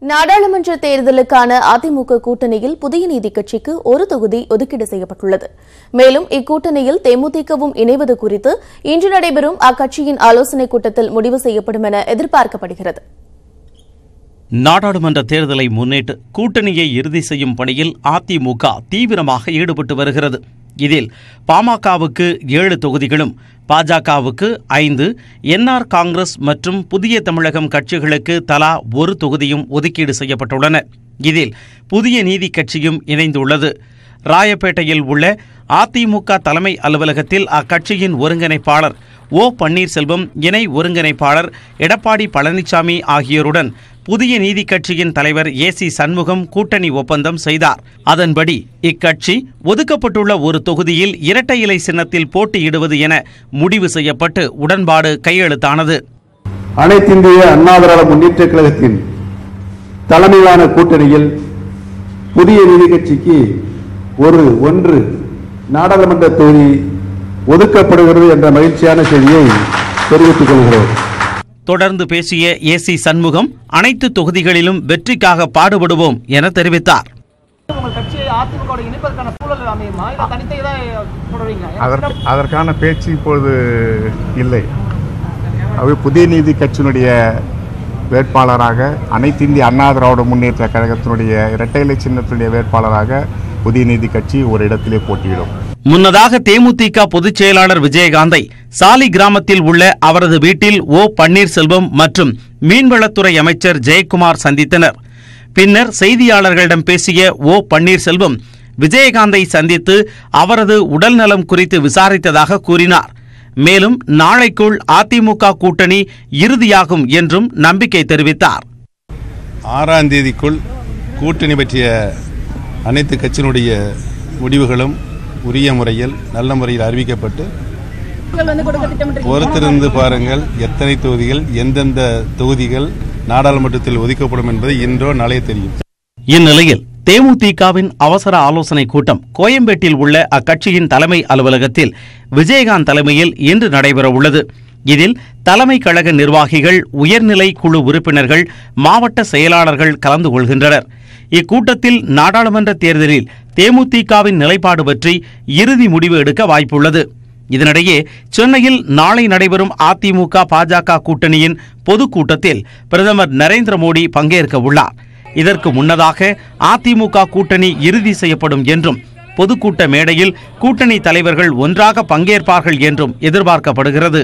நாடாளுமன்ற தேர்தலுக்கான அதிமுக கூட்டணியில் புதிய நீதி கட்சிக்கு ஒரு தொகுதி ஒதுக்கீடு செய்யப்பட்டுள்ளது. மேலும் இக்கூட்டணியில் தேமுதிகவும் இணைவது குறித்து இன்று நடைபெறும் அக்கட்சியின் ஆலோசனைக் கூட்டத்தில் முடிவு செய்யப்படும் என எதிர்பார்க்கப்படுகிறது. நாடாளுமன்ற தேர்தலை முன்னிட்டு கூட்டணியை இறுதி செய்யும் பணியில் அதிமுக தீவிரமாக ஈடுபட்டு வருகிறது. இதில் பாமகவுக்கு 7 தொகுதிகளும், பாஜகவுக்கு 5, என்ஆர் காங்கிரஸ் மற்றும் புதிய தமிழகம் கட்சிகளுக்கு தலா 1 தொகுதியும் ஒதுக்கீடு செய்யப்பட்டுள்ளன. இதில் புதிய நீதி கட்சியும் இணைந்துள்ளது. ராயப்பேட்டையில் உள்ள அதிமுக தலைமை அலுவலகத்தில் அக்கட்சியின் ஒருங்கிணைப்பாளர் ஓ பன்னீர்செல்வம், இணை ஒருங்கிணைப்பாளர் எடப்பாடி பழனிசாமி ஆகியோருடன் புதிய நீதி கட்சியின் தலைவர் ஏசி சண்முகம் கூட்டணி ஒப்பந்தம் செய்தார். அதன்படி இக்கட்சி ஒதுக்கப்பட்டுள்ள ஒரு தொகுதியில் இரட்டை இலை சின்னத்தில் போட்டியிடுவது என முடிவு செய்யப்பட்டு உடன்பாடு கையெழுத்தானது. அனைத்திந்திய அண்ணா திராவிட முன்னேற்ற கழகத்தின் தலைமையிலான கூட்டணியில் புதிய நீதி கட்சிக்கு ஒன்று நாடாளுமன்ற தொகுதி ஒதுக்கப்படுகிறது என்ற மகிழ்ச்சியான செய்தியை தெரிவித்துக் கொள்கிறோம். தொடர்ந்து பேசிய ஏசி சண்முகம், அனைத்து தொகுதிகளிலும் வெற்றிக்காக பாடுபடுவோம் என தெரிவித்தார். அதற்கான பேச்சு இப்போது இல்லை. புதிய நீதி கட்சியினுடைய வேட்பாளராக அனைத்து இந்திய அண்ணா திராவிட முன்னேற்ற கழகத்தினுடைய இரட்டை இலை சின்னத்தினுடைய வேட்பாளராக புதிய நீதி கட்சி ஒரு இடத்திலே போட்டியிடும். முன்னதாக தேமுதிக பொதுச் செயலாளர் விஜயகாந்தை சாலி கிராமத்தில் உள்ள அவரது வீட்டில் ஓ பன்னீர்செல்வம் மற்றும் மீன்வளத்துறை அமைச்சர் ஜெயக்குமார் சந்தித்தனர். பின்னர் செய்தியாளர்களிடம் பேசிய ஓ பன்னீர்செல்வம் விஜயகாந்தை சந்தித்து அவரது உடல்நலம் குறித்து விசாரித்ததாக கூறினார். மேலும் நாளைக்குள் அதிமுக கூட்டணி இறுதியாகும் என்றும் நம்பிக்கை தெரிவித்தார். 6ஆம் தேதிக்குள் கூட்டணி பற்றிய அனைத்து கட்சியினுடைய முடிவுகளும் உரிய முறையில் நல்ல முறையில் அறிவிக்கப்பட்டு பொறுத்திருந்து பாருங்கள் எத்தனை தொகுதிகள், எந்தெந்த தொகுதிகள் நாடாளுமன்றத்தில் ஒதுக்கப்படும் என்பதை இன்றோ நாளே தெரியும். இந்நிலையில் தேமுதிகவின் அவசர ஆலோசனைக் கூட்டம் கோயம்பேட்டில் உள்ள அக்கட்சியின் தலைமை அலுவலகத்தில் விஜயகாந்த் தலைமையில் இன்று நடைபெறவுள்ளது. இதில் தலைமை கழக நிர்வாகிகள், உயர்நிலை குழு உறுப்பினர்கள், மாவட்ட செயலாளர்கள் கலந்து கொள்கின்றனர். இக்கூட்டத்தில் நாடாளுமன்ற தேர்தலில் தேமுதிகவின் நிலைப்பாடு பற்றி இறுதி முடிவு எடுக்க வாய்ப்புள்ளது. இதனிடையே சென்னையில் நாளை நடைபெறும் அதிமுக பாஜக கூட்டணியின் பொதுக்கூட்டத்தில் பிரதமர் நரேந்திர மோடி பங்கேற்க உள்ளார். இதற்கு முன்னதாக அதிமுக கூட்டணி இறுதி செய்யப்படும் என்றும் பொதுக்கூட்ட மேடையில் கூட்டணி தலைவர்கள் ஒன்றாக பங்கேற்பார்கள் என்றும் எதிர்பார்க்கப்படுகிறது.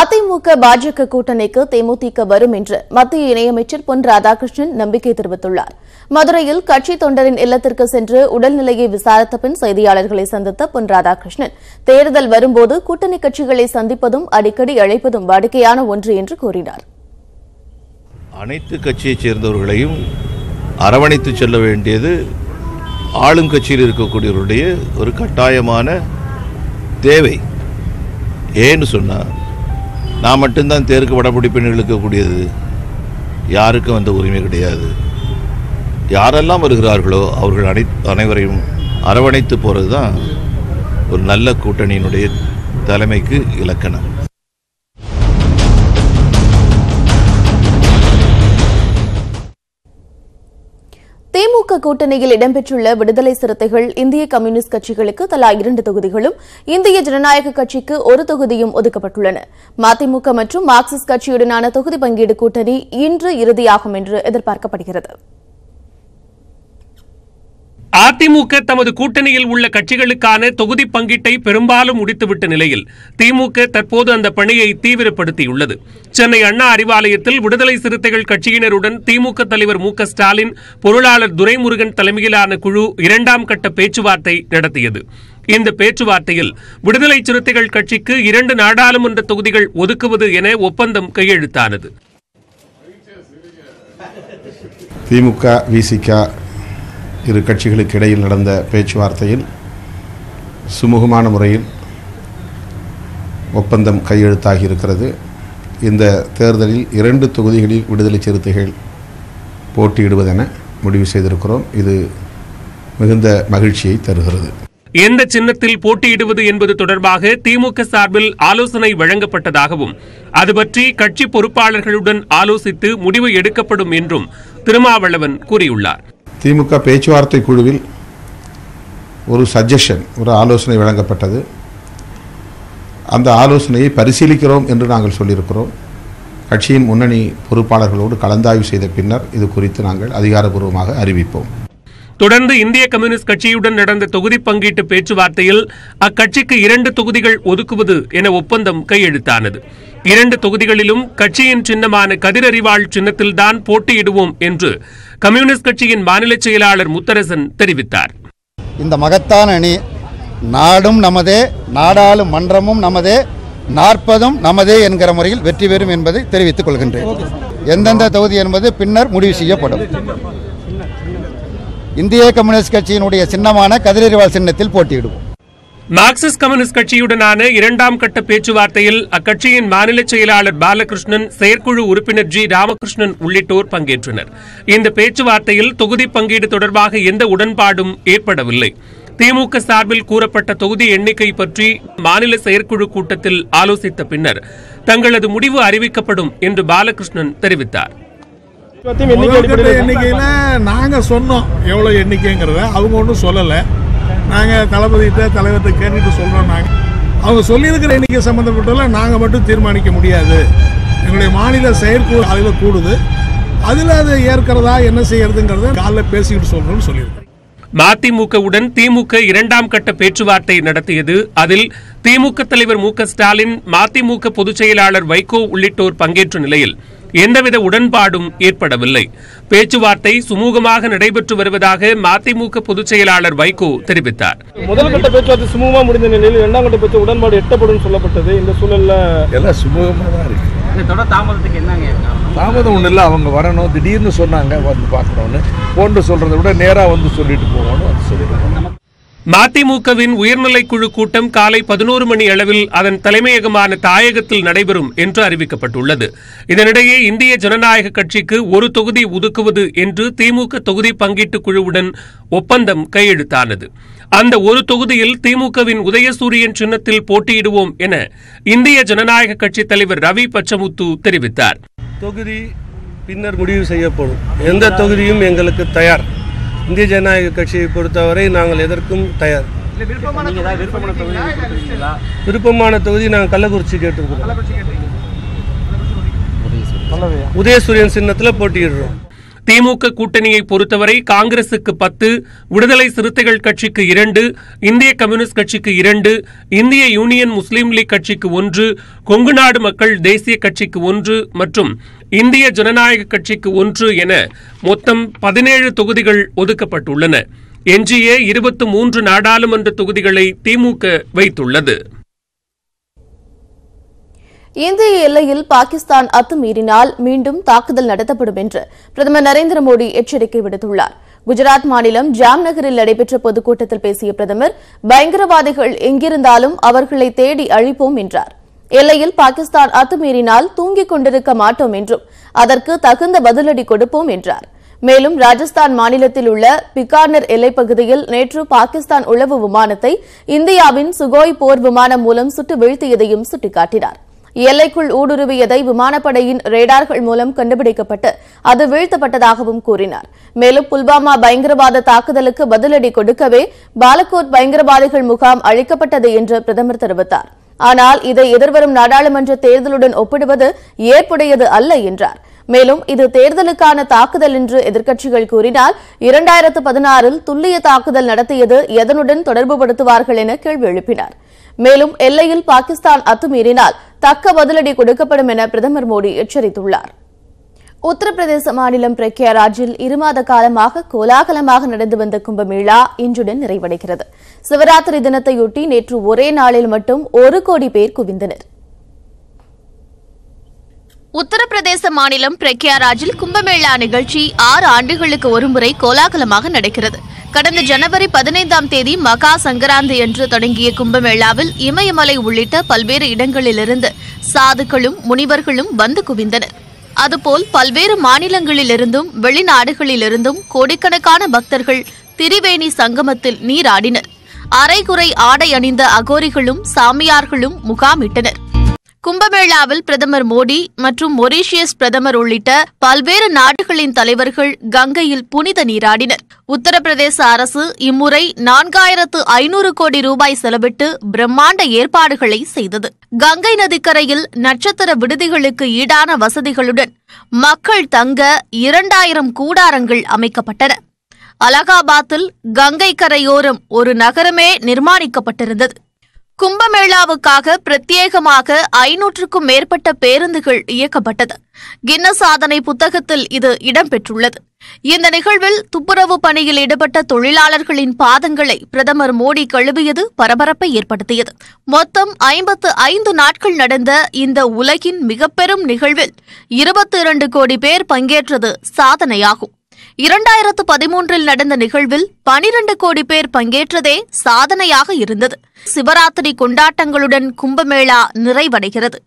அதிமுக பாஜக கூட்டணிக்கு தேமுதிக வரும் என்று மத்திய இணையமைச்சர் பொன் ராதாகிருஷ்ணன் நம்பிக்கை தெரிவித்துள்ளார். மதுரையில் கட்சி தொண்டரின் இல்லத்திற்கு சென்று உடல்நிலையை விசாரித்த பின் செய்தியாளர்களை சந்தித்த பொன் ராதாகிருஷ்ணன், தேர்தல் வரும்போது கூட்டணி கட்சிகளை சந்திப்பதும் அடிக்கடி அழைப்பதும் வாடிக்கையான ஒன்று என்று கூறினார். அனைத்து கட்சியைச் சேர்ந்தவர்களையும் அரவணைத்து செல்ல வேண்டியது ஆளும் கட்சியில் இருக்கக்கூடியவருடைய ஒரு கட்டாயமான தேவை. ஏன்னு சொன்னால், நான் மட்டும்தான் தேருக்கு வடபிடிப்பில் இருக்கக்கூடியது, யாருக்கும் அந்த உரிமை கிடையாது. யாரெல்லாம் வருகிறார்களோ அவர்கள் அனைவரையும் அரவணைத்து போகிறது தான் ஒரு நல்ல கூட்டணியினுடைய தலைமைக்கு இலக்கணம். திமுக கூட்டணியில் இடம்பெற்றுள்ள விடுதலை சிறுத்தைகள், இந்திய கம்யூனிஸ்ட் கட்சிகளுக்கு தலா 2 தொகுதிகளும், இந்திய ஜனநாயக கட்சிக்கு 1 தொகுதியும் ஒதுக்கப்பட்டுள்ளன. மதிமுக மற்றும் மார்க்சிஸ்ட் கட்சியுடனான தொகுதி பங்கீடு கூட்டணி இன்று இறுதியாகும் என்று எதிர்பார்க்கப்படுகிறது. அதிமுக தமது கூட்டணியில் உள்ள கட்சிகளுக்கான தொகுதி பங்கீட்டை பெரும்பாலும் முடித்துவிட்ட நிலையில் திமுக தற்போது அந்த பணியை தீவிரப்படுத்தியுள்ளது. சென்னை அண்ணா அறிவாலயத்தில் விடுதலை சிறுத்தைகள் கட்சியினருடன் திமுக தலைவர் மு.க. ஸ்டாலின், பொருளாளர் துரைமுருகன் தலைமையிலான குழு 2ஆம் கட்ட பேச்சுவார்த்தை நடத்தியது. இந்த பேச்சுவார்த்தையில் விடுதலை சிறுத்தைகள் கட்சிக்கு 2 நாடாளுமன்ற தொகுதிகள் ஒதுக்குவது என ஒப்பந்தம் கையெழுத்தானது. திமுக, விசிக இரு கட்சிகளுக்கு இடையில் நடந்த பேச்சுவார்த்தையில் சுமூகமான முறையில் ஒப்பந்தம் கையெழுத்தாகி இருக்கிறது. இந்த தேர்தலில் 2 தொகுதிகளில் விடுதலை சிறுத்தைகள் போட்டியிடுவதென முடிவு செய்திருக்கிறோம். இது மிகுந்த மகிழ்ச்சியை தருகிறது. எந்த சின்னத்தில் போட்டியிடுவது என்பது தொடர்பாக திமுக சார்பில் ஆலோசனை வழங்கப்பட்டதாகவும் அது பற்றி கட்சி பொறுப்பாளர்களுடன் ஆலோசித்து முடிவு எடுக்கப்படும் என்றும் திருமாவளவன் கூறியுள்ளார். திமுக பேச்சுவார்த்தை குழுவில் ஒரு சஜஷன், ஒரு ஆலோசனை வழங்கப்பட்டது. அந்த ஆலோசனையை பரிசீலிக்கிறோம் என்று நாங்கள் சொல்லியிருக்கிறோம். கட்சியின் முன்னணி பொறுப்பாளர்களோடு கலந்தாய்வு செய்த பின்னர் இது குறித்து நாங்கள் அதிகாரப்பூர்வமாக அறிவிப்போம். தொடர்ந்து இந்திய கம்யூனிஸ்ட் கட்சியுடன் நடந்த தொகுதி பங்கீட்டு பேச்சுவார்த்தையில் அக்கட்சிக்கு 2 தொகுதிகள் ஒதுக்குவது என ஒப்பந்தம் கையெழுத்தானது. 2 தொகுதிகளிலும் கட்சியின் சின்னமான கதிரறிவாள் சின்னத்தில்தான் போட்டியிடுவோம் என்று கம்யூனிஸ்ட் கட்சியின் மாநில செயலாளர் முத்தரசன் தெரிவித்தார். இந்த மகத்தான அணி நாடும் நமதே, நாடாளுமன்றமும் நமதே, 40ம் நமதே என்கிற முறையில் வெற்றி பெறும் என்பதை தெரிவித்துக் கொள்கின்றேன். எந்தெந்த தொகுதி என்பது பின்னர் முடிவு செய்யப்படும். இந்திய கம்யூனிஸ்ட் கட்சியினுடைய சின்னமான கதிரறிவாள் சின்னத்தில் போட்டியிடுவோம். மார்க்சிஸ்ட் கம்யூனிஸ்ட் கட்சியுடனான 2ஆம் கட்ட பேச்சுவார்த்தையில் அக்கட்சியின் மாநில செயலாளர் பாலகிருஷ்ணன், செயற்குழு உறுப்பினர் ஜி ராமகிருஷ்ணன் உள்ளிட்டோர் பங்கேற்றனர். இந்த பேச்சுவார்த்தையில் தொகுதி பங்கீடு தொடர்பாக எந்த உடன்பாடும் ஏற்படவில்லை. திமுக சார்பில் கூறப்பட்ட தொகுதி எண்ணிக்கை பற்றி மாநில செயற்குழு கூட்டத்தில் ஆலோசித்த பின்னர் தங்களது முடிவு அறிவிக்கப்படும் என்று பாலகிருஷ்ணன் தெரிவித்தார். எண்ணிக்கையில நாங்க சொன்னோம் எவ்வளவு எண்ணிக்கைங்கிறத, அவங்க ஒன்றும் சொல்லலை. நாங்க தளபதிட்ட தலைவர்கிட்ட கேட்டுட்டு சொல்றோம். அவங்க சொல்லியிருக்கிற எண்ணிக்கை சம்பந்தப்பட்டல நாங்க மட்டும் தீர்மானிக்க முடியாது. எங்களுடைய மாநில செயற்குழு அதில் கூடுது, அதில் அதை ஏற்கிறதா என்ன செய்யறதுங்கிறத காலைல பேசிக்கிட்டு சொல்றோம்னு சொல்லியிருக்கோம். மதிமுகவுடன் திமுக 2ஆம் கட்ட பேச்சுவார்த்தை நடத்தியது. அதில் திமுக தலைவர் மு.க. ஸ்டாலின், மதிமுக பொதுச் செயலாளர் வைகோ உள்ளிட்டோர் பங்கேற்ற நிலையில் எந்தவித உடன்பாடும் ஏற்படவில்லை. பேச்சுவார்த்தை சுமூகமாக நடைபெற்று வருவதாக மதிமுக பொதுச் செயலாளர் வைகோ தெரிவித்தார். முதல் கட்ட பேச்சுவார்த்தை சுமூகமாக முடிந்த நிலையில் 2ஆம் கட்ட பேச்சு உடன்பாடு எட்டப்படும் சொல்லப்பட்டது. இந்த சூழல்ல எல்லாம் சுமூகமாக தான் இருக்கு. தாமதத்துக்கு என்னங்க தாமதம் ஒன்றும் இல்லை. அவங்க வரணும், திடீர்னு சொன்னாங்க வந்து பார்க்கணும்னு. போன்று சொல்றதை விட நேராக வந்து சொல்லிட்டு போகணும், அது சொல்லிட்டு. மதிமுகவின் உயர்நிலைக்குழு கூட்டம் காலை 11 மணி அளவில் அதன் தலைமையகமான தாயகத்தில் நடைபெறும் என்று அறிவிக்கப்பட்டுள்ளது. இதனிடையே இந்திய ஜனநாயக கட்சிக்கு 1 தொகுதி ஒதுக்குவது என்று திமுக தொகுதி பங்கீட்டு குழுவுடன் ஒப்பந்தம் கையெழுத்தானது. அந்த 1 தொகுதியில் திமுகவின் உதயசூரியன் சின்னத்தில் போட்டியிடுவோம் என இந்திய ஜனநாயக கட்சி தலைவர் ரவி பச்சமுத்து தெரிவித்தார். தொகுதி பின்னர் முடிவு செய்யப்படும். எந்த தொகுதியும் எங்களுக்கு தயார். இந்திய ஜனநாயக கட்சியை பொறுத்தவரை நாங்கள் எதற்கும் தயார். விருப்பமான தொகுதி நாங்கள் கள்ளக்குறிச்சி கேட்டிருக்கிறோம். உதயசூரியன் சின்னத்தில் போட்டியிடுறோம். திமுக கூட்டணியை பொறுத்தவரை காங்கிரசுக்கு 10, விடுதலை சிறுத்தைகள் கட்சிக்கு 2, இந்திய கம்யூனிஸ்ட் கட்சிக்கு 2, இந்திய யூனியன் முஸ்லீம் லீக் கட்சிக்கு 1, கொங்கு நாடு மக்கள் தேசிய கட்சிக்கு 1 மற்றும் இந்திய ஜனநாயக கட்சிக்கு 1 என மொத்தம் 17 தொகுதிகள் ஒதுக்கப்பட்டுள்ளன. எஞ்சிய 23 நாடாளுமன்ற தொகுதிகளை திமுக வைத்துள்ளது. இந்திய எல்லையில் பாகிஸ்தான் அத்துமீறினால் மீண்டும் தாக்குதல் நடத்தப்படும் என்று பிரதமர் நரேந்திர மோடி எச்சரிக்கை விடுத்துள்ளார். குஜராத் மாநிலம் ஜாம்நகரில் நடைபெற்ற பொதுக்கூட்டத்தில் பேசிய பிரதமர், பயங்கரவாதிகள் எங்கிருந்தாலும் அவர்களை தேடி அழிப்போம் என்றார். எல்லையில் பாகிஸ்தான் அத்துமீறினால் தூங்கிக் கொண்டிருக்க மாட்டோம் என்றும் அதற்கு தகுந்த பதிலடி கொடுப்போம் என்றார். மேலும் ராஜஸ்தான் மாநிலத்தில் உள்ள பிகானர் எல்லைப்பகுதியில் நேற்று பாகிஸ்தான் உளவு விமானத்தை இந்தியாவின் சுகோய் போர் விமானம் மூலம் சுட்டு வீழ்த்தியதையும் சுட்டிக்காட்டினார். எல்லைக்குள் ஊடுருவியதை விமானப்படையின் ரேடார்கள் மூலம் கண்டுபிடிக்கப்பட்டு அது வீழ்த்தப்பட்டதாகவும் கூறினார். மேலும் புல்வாமா பயங்கரவாத தாக்குதலுக்கு பதிலடி கொடுக்கவே பாலகோட் பயங்கரவாதிகள் முகாம் அழிக்கப்பட்டது என்று பிரதமர் தெரிவித்தார். ஆனால் இதை எதிர்வரும் நாடாளுமன்ற தேர்தலுடன் ஒப்பிடுவது ஏற்புடையது அல்ல என்றார். மேலும் இது தேர்தலுக்கான தாக்குதல் என்று எதிர்க்கட்சிகள் கூறினால் 2016இல் துல்லிய தாக்குதல் நடத்தியது எதனுடன் தொடர்புபடுத்துவார்கள் என கேள்வி எழுப்பினார். மேலும் எல்லையில் பாகிஸ்தான் அத்துமீறினால் தக்க பதிலடி கொடுக்கப்படும் என பிரதமர் மோடி எச்சரித்துள்ளார். உத்தரப்பிரதேச மாநிலம் பிரக்யாராஜில் 2 மாத காலமாக கோலாகலமாக நடந்து வந்த கும்பமேளா இன்றுடன் நிறைவடைகிறது. சிவராத்திரி தினத்தையொட்டி நேற்று ஒரே நாளில் மட்டும் 1 கோடி பேர் குவிந்தனர். உத்தரப்பிரதேச மாநிலம் பிரக்யாராஜில் கும்பமேளா நிகழ்ச்சி 6 ஆண்டுகளுக்கு ஒருமுறை கோலாகலமாக நடக்கிறது. கடந்த ஜனவரி 15ஆம் தேதி மகா சங்கராந்தி அன்று தொடங்கிய கும்பமேளாவில் இமயமலை உள்ளிட்ட பல்வேறு இடங்களிலிருந்து சாதுக்களும் முனிவர்களும் வந்து குவிந்தனர். அதுபோல் பல்வேறு மாநிலங்களிலிருந்தும் வெளிநாடுகளிலிருந்தும் கோடிக்கணக்கான பக்தர்கள் திரிவேணி சங்கமத்தில் நீராடினர். அரைகுறை ஆடை அணிந்த அகோரிகளும் சாமியார்களும் முகாமிட்டனர். கும்பமேளாவில் பிரதமர் மோடி மற்றும் மொரீஷியஸ் பிரதமர் உள்ளிட்ட பல்வேறு நாடுகளின் தலைவர்கள் கங்கையில் புனித நீராடினர். உத்தரப்பிரதேச அரசு இம்முறை 4500 கோடி ரூபாய் செலவிட்டு பிரம்மாண்ட ஏற்பாடுகளை செய்தது. கங்கை நதிக்கரையில் நட்சத்திர விடுதிகளுக்கு ஈடான வசதிகளுடன் மக்கள் தங்க 2000 கூடாரங்கள் அமைக்கப்பட்டன. அலகாபாத்தில் கங்கை கரையோரம் ஒரு நகரமே நிர்மாணிக்கப்பட்டிருந்தது. கும்பமேளாவுக்காக பிரத்யேகமாக 500க்கும் மேற்பட்ட பேருந்துகள் இயக்கப்பட்டது. கின்னஸ் சாதனை புத்தகத்தில் இது இடம்பெற்றுள்ளது. இந்த நிகழ்வில் துப்புரவு பணியில் ஈடுபட்ட தொழிலாளர்களின் பாதங்களை பிரதமர் மோடி கழுவியது பரபரப்பை ஏற்படுத்தியது. மொத்தம் 55 நாட்கள் நடந்த இந்த உலகின் மிகப்பெரும் நிகழ்வில் 22 கோடி பேர் பங்கேற்றது சாதனையாகும். 2013 நடந்த நிகழ்வில் 12 கோடி பேர் பங்கேற்றதே சாதனையாக இருந்தது. சிவராத்திரி கொண்டாட்டங்களுடன் கும்பமேளா நிறைவடைகிறது.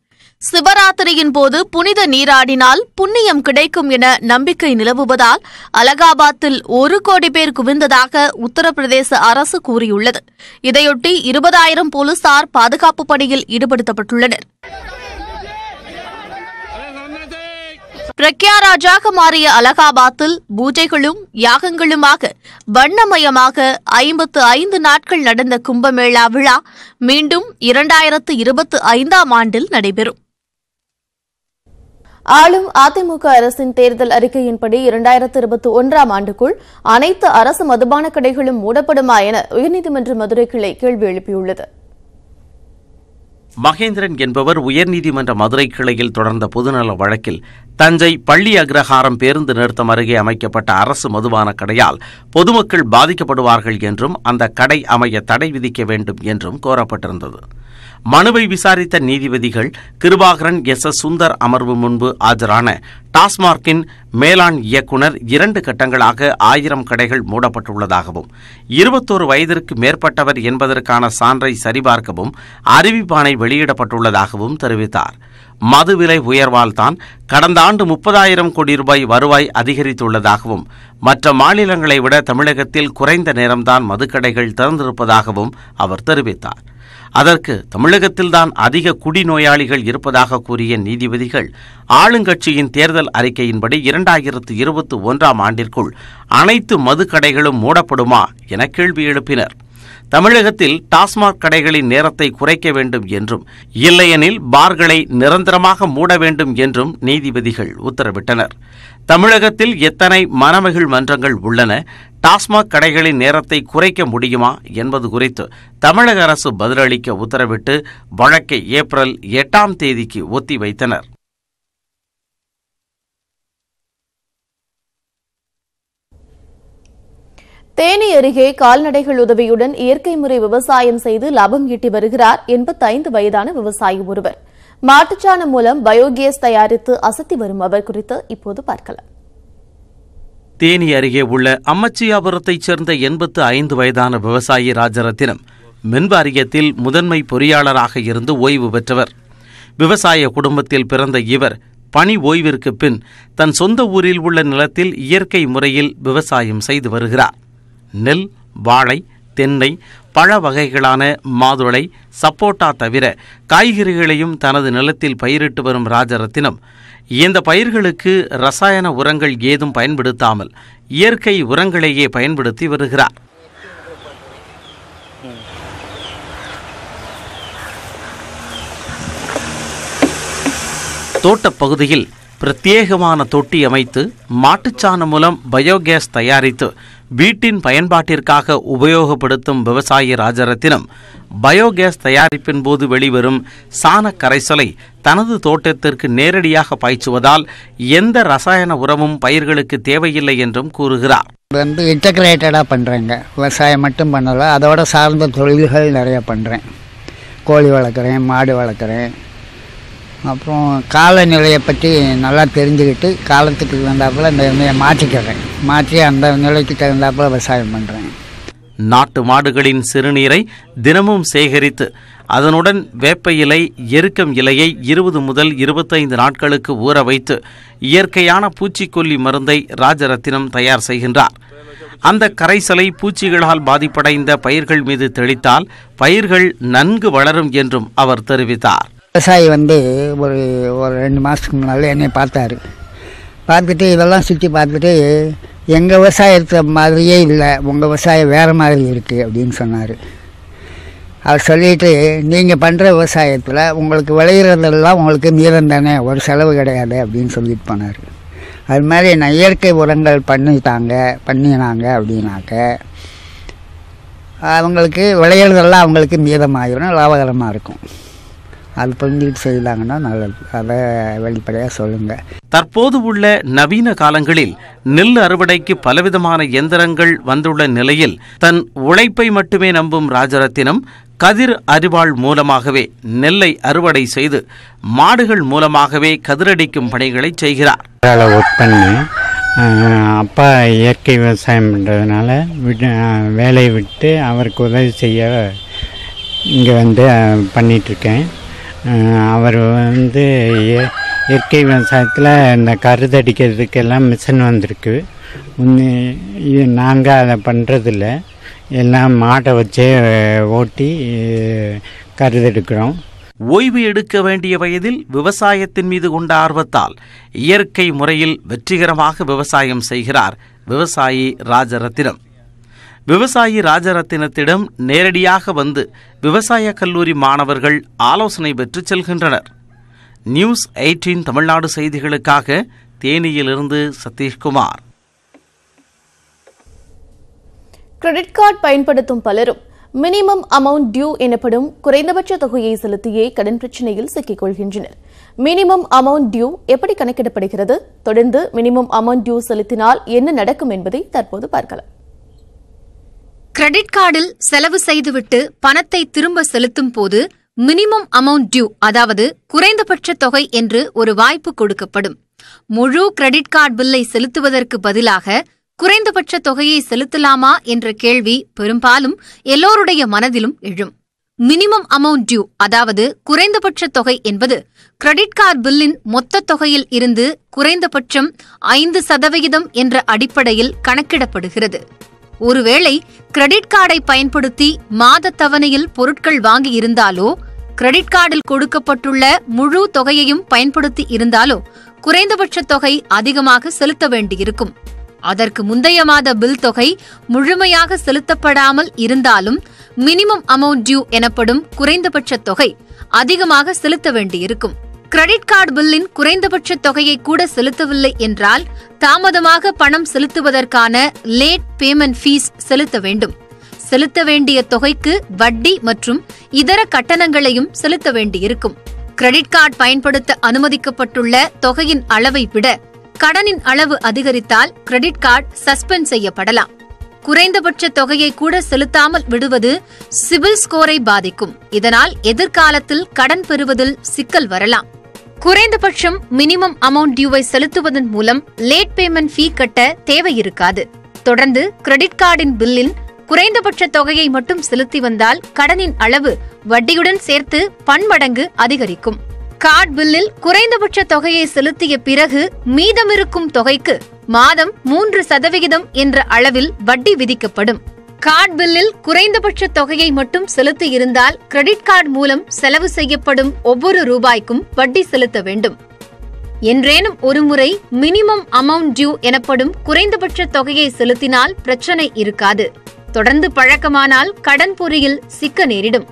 சிவராத்திரியின் போது புனித நீராடினால் புண்ணியம் கிடைக்கும் என நம்பிக்கை நிலவுவதால் அலகாபாத்தில் 1 கோடி பேர் குவிந்ததாக உத்தரப்பிரதேச அரசு கூறியுள்ளது. இதையொட்டி 20,000 போலீசார் பாதுகாப்பு பணியில் ஈடுபடுத்தப்பட்டுள்ளனர். பிரக்யாராஜாக மாறிய அலகாபாத்தில் பூஜைகளும் யாகங்களுமாக வண்ணமயமாக 55 நாட்கள் நடந்த கும்பமேளா விழா மீண்டும் 2025ஆம் ஆண்டில் நடைபெறும். ஆளும் அதிமுக அரசின் தேர்தல் அறிக்கையின்படி 2021ஆம் ஆண்டுக்குள் அனைத்து அரசு மதுபான கடைகளும் மூடப்படுமா என உயர்நீதிமன்ற மதுரை கிளை கேள்வி எழுப்பியுள்ளது. மகேந்திரன் என்பவர் உயர்நீதிமன்ற மதுரை கிளையில் தொடர்ந்த பொதுநல வழக்கில் தஞ்சை பள்ளி அக்ரஹாரம் பேருந்து நிறுத்தம் அருகே அமைக்கப்பட்ட அரசு மதுபான கடையால் பொதுமக்கள் பாதிக்கப்படுவார்கள் என்றும் அந்த கடை அமைய தடை விதிக்க வேண்டும் என்றும் கோரப்பட்டிருந்தது. மனுவை விசாரித்த நீதிபதிகள் கிருபாகரன் எஸ். சுந்தர் அமர்வு முன்பு ஆஜரான டாஸ்மார்க்கின் மேலாண் இயக்குநர் 2 கட்டங்களாக 1000 கடைகள் மூடப்பட்டுள்ளதாகவும் 21 வயதிற்கு மேற்பட்டவர் என்பதற்கான சான்றை சரிபார்க்கவும் அறிவிப்பாணை வெளியிடப்பட்டுள்ளதாகவும் தெரிவித்தார். மது விலை உயர்வால் தான் கடந்த ஆண்டு 30,000 கோடி ரூபாய் வருவாய் அதிகரித்துள்ளதாகவும் மற்ற மாநிலங்களை விட தமிழகத்தில் குறைந்த நேரம்தான் மதுக்கடைகள் திறந்திருப்பதாகவும் அவர் தெரிவித்தார். அதற்கு தமிழகத்தில்தான் அதிக குடிநோயாளிகள் இருப்பதாக கூறிய நீதிபதிகள் ஆளுங்கட்சியின் தேர்தல் அறிக்கையின்படி 2021ஆம் ஆண்டிற்குள் அனைத்து மதுக்கடைகளும் மூடப்படுமா என கேள்வி எழுப்பினர். தமிழகத்தில் டாஸ்மாக் கடைகளின் நேரத்தை குறைக்க வேண்டும் என்றும் இல்லையெனில் பார்களை நிரந்தரமாக மூட வேண்டும் என்றும் நீதிபதிகள் உத்தரவிட்டனர். தமிழகத்தில் எத்தனை மணமகிழ் மன்றங்கள் உள்ளன, டாஸ்மாக் கடைகளின் நேரத்தை குறைக்க முடியுமா என்பது குறித்து தமிழக அரசு பதிலளிக்க உத்தரவிட்டு வழக்கை ஏப்ரல் 8ஆம் தேதிக்கு ஒத்திவைத்தனர். தேனி அருகே கால்நடைகள் உதவியுடன் இயற்கை முறை விவசாயம் செய்து லாபம் ஈட்டி வருகிறார் 85 வயதான விவசாயி ஒருவர். மாட்டுச்சாணம் மூலம் பயோகேஸ் தயாரித்து அசத்தி வரும் அவர் குறித்து இப்போது பார்க்கலாம். தேனி அருகே உள்ள அம்மச்சியாபுரத்தைச் சேர்ந்த 85 வயதான விவசாயி ராஜரத்தினம் மின்வாரியத்தில் முதன்மை பொறியாளராக இருந்து ஓய்வு பெற்றவர். விவசாய குடும்பத்தில் பிறந்த இவர் பணி ஓய்விற்கு பின் தன் சொந்த ஊரில் உள்ள நிலத்தில் இயற்கை முறையில் விவசாயம் செய்து வருகிறார். நெல், வாழை, தென்னை, பழ வகைகளான மாதுளை, சப்போட்டா தவிர காய்கறிகளையும் தனது நிலத்தில் பயிரிட்டு வரும் ராஜரத்தினம் இந்த பயிர்களுக்கு ரசாயன உரங்கள் ஏதும் பயன்படுத்தாமல் இயற்கை உரங்களையே பயன்படுத்தி வருகிறார். தோட்டப்பகுதியில் பிரத்யேகமான தொட்டி அமைத்து மாட்டுச்சாணம் மூலம் பயோகேஸ் தயாரித்து வீட்டின் பயன்பாட்டிற்காக உபயோகப்படுத்தும் விவசாயி ராஜரத்தினம் பயோகேஸ் தயாரிப்பின் போது வெளிவரும் சாண கரைசலை தனது தோட்டத்திற்கு நேரடியாக பாய்ச்சுவதால் எந்த ரசாயன உரமும் பயிர்களுக்கு தேவையில்லை என்றும் கூறுகிறார். இன்டகிரேட்டடாக பண்ணுறேங்க, விவசாயம் மட்டும் பண்ணலை, அதோட சார்ந்த தொழில்கள் நிறைய பண்ணுறேன். கோழி வளர்க்குறேன், மாடு வளர்க்குறேன். அப்புறம் காலநிலையை பற்றி நல்லா தெரிஞ்சுக்கிட்டு காலத்துக்கு தகுந்தாப்புல நிறைய மாற்றிக்கிறேன். மாற்றி அந்த நிலைக்கு தகுந்தாப்புல விவசாயம் பண்ணுறேன். நாட்டு மாடுகளின் சிறுநீரை தினமும் சேகரித்து அதனுடன் வேப்ப இலை, எருக்கம் இலையை 20 முதல் 25 நாட்களுக்கு ஊற வைத்து இயற்கையான பூச்சிக்கொல்லி மருந்தை ராஜரத்தினம் தயார் செய்கின்றார். அந்த கரைசலை பூச்சிகளால் பாதிப்படைந்த பயிர்கள் மீது தெளித்தால் பயிர்கள் நன்கு வளரும் என்றும் அவர் தெரிவித்தார். விவசாயி ஒரு 2 மாதத்துக்கு முன்னால என்னை பார்த்துட்டு இதெல்லாம் சுற்றி பார்த்துட்டு எங்கள் விவசாயத்தை மாதிரியே இல்லை, உங்கள் விவசாயம் வேறு மாதிரி இருக்குது அப்படின்னு சொன்னார். அவர் சொல்லிட்டு, நீங்கள் பண்ணுற விவசாயத்தில் உங்களுக்கு விளையிறதெல்லாம் உங்களுக்கு மீதம் தானே, ஒரு செலவு கிடையாது அப்படின்னு சொல்லிட்டு போனார். அது மாதிரி நான் இயற்கை உரங்கள் பண்ணினாங்க அப்படின்னாக்க அவங்களுக்கு விளையிறதெல்லாம் அவங்களுக்கு மீதமாகிடும், லாபகரமாக இருக்கும். அது புரிஞ்சுக்கிட்டு செய்யலாங்கன்னா நல்லது. அதை வெளிப்படையாக சொல்லுங்கள். தற்போது உள்ள நவீன காலங்களில் நெல் அறுவடைக்கு பலவிதமான எந்திரங்கள் வந்துள்ள நிலையில் தன் உழைப்பை மட்டுமே நம்பும் ராஜரத்தினம் கதிர் அரிவாள் மூலமாகவே நெல்லை அறுவடை செய்து மாடுகள் மூலமாகவே கதிரடிக்கும் பணிகளை செய்கிறார். ஒர்க் பண்ணேன். அப்பா இயற்கை விவசாயம் பண்ணுறதுனால வேலையை விட்டு அவருக்கு உதவி செய்ய இங்கே பண்ணிகிட்ருக்கேன். அவர் இயற்கை விவசாயத்தில் இந்த கருதடிக்கிறதுக்கெல்லாம் மிஷின் வந்திருக்கு. நாங்கள் அதை பண்ணுறதில்ல, எல்லாம் மாட்டை வச்சே ஓட்டி கருதெடுக்கிறோம். ஓய்வு எடுக்க வேண்டிய வயதில் விவசாயத்தின் மீது கொண்ட ஆர்வத்தால் இயற்கை முறையில் வெற்றிகரமாக விவசாயம் செய்கிறார் விவசாயி ராஜரத்தினம். விவசாயி ராஜரத்தினத்திடம் நேரடியாக வந்து விவசாய கல்லூரி மாணவர்கள் ஆலோசனை பெற்று செல்கின்றனர். நியூஸ் 18 தமிழ்நாடு செய்திகளுக்காக தேனியிலிருந்து சதீஷ்குமார். கிரெடிட் கார்டு பயன்படுத்தும் பலரும் மினிமம் அமௌண்ட் டியூ எனப்படும் குறைந்தபட்ச தொகையை செலுத்தியே கடன் பிரச்சினையில் சிக்கிக் கொள்கின்றனர். மினிமம் அமௌண்ட் டியூ எப்படி கணக்கிடப்படுகிறது? தொடர்ந்து மினிமம் அமௌண்ட் டியூ செலுத்தினால் என்ன நடக்கும் என்பதை தற்போது பார்க்கலாம். கிரெடிட் கார்டில் செலவு செய்துவிட்டு பணத்தை திரும்ப செலுத்தும் போது மினிமம் அமௌண்ட் டியூ, அதாவது குறைந்தபட்ச தொகை என்று ஒரு வாய்ப்பு கொடுக்கப்படும். முழு கிரெடிட் கார்டு பில்லை செலுத்துவதற்கு பதிலாக குறைந்தபட்ச தொகையை செலுத்தலாமா என்ற கேள்வி பெரும்பாலும் எல்லோருடைய மனதிலும் எழும். மினிமம் அமௌண்ட் டியூ, அதாவது குறைந்தபட்ச தொகை என்பது கிரெடிட் கார்டு பில்லின் மொத்த தொகையில் இருந்து குறைந்தபட்சம் 5% என்ற அடிப்படையில் கணக்கிடப்படுகிறது. ஒருவேளை கிரெடிட் கார்டை பயன்படுத்தி மாத தவணையில் பொருட்கள் வாங்கி இருந்தாலோ, கிரெடிட் கார்டில் கொடுக்கப்பட்டுள்ள முழு தொகையையும் பயன்படுத்தி இருந்தாலோ குறைந்தபட்ச தொகை அதிகமாக செலுத்த வேண்டியிருக்கும். அதற்கு முந்தைய மாத பில் தொகை முழுமையாக செலுத்தப்படாமல் இருந்தாலும் மினிமம் அமௌண்ட் டியூ எனப்படும் குறைந்தபட்ச தொகை அதிகமாக செலுத்த வேண்டியிருக்கும். கிரெடிட் கார்டு பில்லின் குறைந்தபட்ச தொகையை கூட செலுத்தவில்லை என்றால் தாமதமாக பணம் செலுத்துவதற்கான லேட் பேமெண்ட் ஃபீஸ் செலுத்த வேண்டும். செலுத்த வேண்டிய தொகைக்கு வட்டி மற்றும் இதர கட்டணங்களையும் செலுத்த வேண்டியிருக்கும். கிரெடிட் கார்டு பயன்படுத்த அனுமதிக்கப்பட்டுள்ள தொகையின் அளவை விட கடனின் அளவு அதிகரித்தால் கிரெடிட் கார்டு சஸ்பெண்ட் செய்யப்படலாம். குறைந்தபட்ச தொகையை கூட செலுத்தாமல் விடுவது சிபில் ஸ்கோரை பாதிக்கும். இதனால் எதிர்காலத்தில் கடன் பெறுவதில் சிக்கல் வரலாம். குறைந்தபட்சம் மினிமம் அமௌண்ட் டியூவை செலுத்துவதன் மூலம் லேட் பேமெண்ட் ஃபீ கட்ட தேவை இருக்காது. தொடர்ந்து கிரெடிட் கார்டின் பில்லின் குறைந்தபட்ச தொகையை மட்டும் செலுத்தி வந்தால் கடனின் அளவு வட்டியுடன் சேர்த்து பன்மடங்கு அதிகரிக்கும். கார்டு பில்லில் குறைந்தபட்ச தொகையை செலுத்திய பிறகு மீதமிருக்கும் தொகைக்கு மாதம் 3% என்ற அளவில் வட்டி விதிக்கப்படும். கார்டு பில்லில் குறைந்தபட்ச தொகையை மட்டும் செலுத்தி இருந்தால் கிரெடிட் கார்டு மூலம் செலவு செய்யப்படும் ஒவ்வொரு ரூபாய்க்கும் வட்டி செலுத்த வேண்டும். என்றேனும் ஒருமுறை மினிமம் அமௌண்ட் டியூ எனப்படும் குறைந்தபட்ச தொகையை செலுத்தினால் பிரச்சனை இருக்காது. தொடர்ந்து பழக்கமானால் கடன் பொறியில் சிக்க நேரிடும்.